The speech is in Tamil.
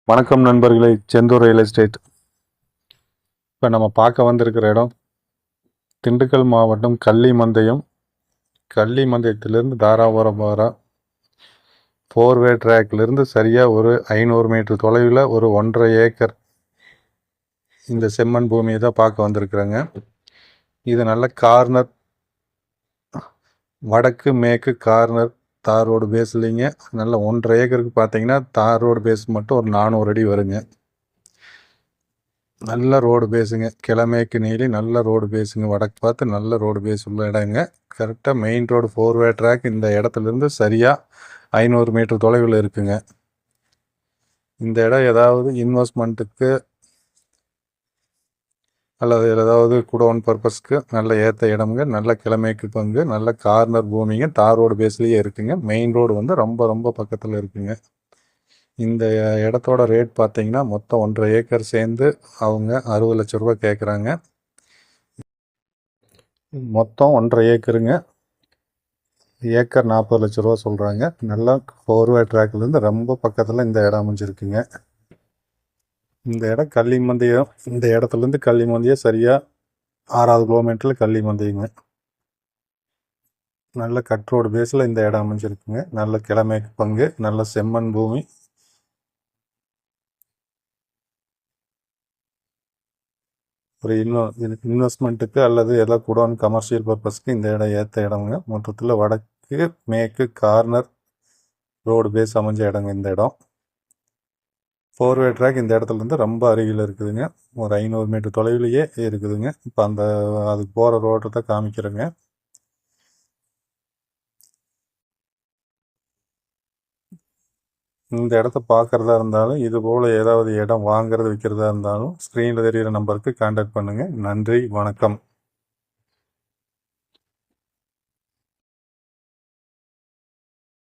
வணக்கம் நண்பர்களே, செந்தூர் ரியல் எஸ்டேட். இப்போ நம்ம பார்க்க வந்திருக்கிற இடம் திண்டுக்கல் மாவட்டம் கள்ளிமந்தயம். கள்ளிமந்தயத்திலிருந்து தாராபுரம் போகிற 4-வே ட்ராக்லேருந்து சரியாக ஒரு 500 மீட்டர் தொலைவில் ஒரு 1.5 ஏக்கர் இந்த செம்மண் பூமியை தான் பார்க்க வந்திருக்கிறேங்க. இது நல்ல கார்னர், வடக்கு மேற்கு கார்னர் தார் ரோடு பேஸ்லிங்க. நல்ல 1.5 ஏக்கருக்கு பார்த்தீங்கன்னா தார் ரோடு பேஸ் மட்டும் ஒரு 400 அடி வருங்க. நல்ல ரோடு பேஸுங்க, கிழமேற்கு நீளி நல்ல ரோடு பேஸுங்க. வடக்கு பார்த்து நல்ல ரோடு பேஸ் உள்ள இடங்க. கரெக்டாக மெயின் ரோடு 4-வே ட்ராக் இந்த இடத்துலேருந்து சரியாக 500 மீட்டர் தொலைவில் இருக்குங்க. இந்த இடம் ஏதாவது இன்வெஸ்ட்மெண்ட்டுக்கு அல்லது ஏதாவது குடோன் பர்பஸ்க்கு நல்ல ஏற்ற இடமுங்க. நல்ல கிழமேற்கு பங்கு, நல்ல கார்னர் பூமிங்க. தார் ரோடு பேஸ்லேயே இருக்குங்க. மெயின் ரோடு வந்து ரொம்ப ரொம்ப பக்கத்தில் இருக்குங்க. இந்த இடத்தோட ரேட் பார்த்தீங்கன்னா மொத்தம் 1.5 ஏக்கர் சேர்ந்து அவங்க 60 லட்ச ரூபா கேட்குறாங்க. மொத்தம் 1.5 ஏக்கருங்க. ஏக்கர் 40 லட்ச ரூபா சொல்கிறாங்க. நல்லா 4-வே ட்ராக்லேருந்து ரொம்ப பக்கத்தில் இந்த இடம் அமைஞ்சிருக்குங்க. இந்த இடம் கள்ளிமந்தயம். இந்த இடத்துலேருந்து கள்ளிமந்தயம் சரியாக 6வது கிலோமீட்டரில் கள்ளிமந்தயங்க. நல்ல கட் ரோடு பேஸில் இந்த இடம் அமைஞ்சிருக்குங்க. நல்ல கிழமேற்கு பங்கு, நல்ல செம்மண் பூமி. ஒரு இன்வெஸ்ட்மெண்ட்டுக்கு அல்லது ஏதோ குடோன் கமர்ஷியல் பர்பஸ்க்கு இந்த இடம் ஏற்ற இடமுங்க. மொத்தத்தில் வடக்கு மேற்கு கார்னர் ரோடு பேஸ் அமைஞ்ச இடங்க இந்த இடம். 4-வே ட்ராக் இந்த இடத்துலேருந்து ரொம்ப அருகில் இருக்குதுங்க. ஒரு 500 மீட்டர் தொலைவிலேயே இருக்குதுங்க. இப்போ அதுக்கு போகிற ரோட்டை தான் காமிக்கிறேங்க. இந்த இடத்த பார்க்குறதா இருந்தாலும், இது போல் ஏதாவது இடம் வாங்குறது விற்கிறதா இருந்தாலும் ஸ்க்ரீனில் தெரிகிற நம்பருக்கு கான்டாக்ட் பண்ணுங்கள். நன்றி, வணக்கம்.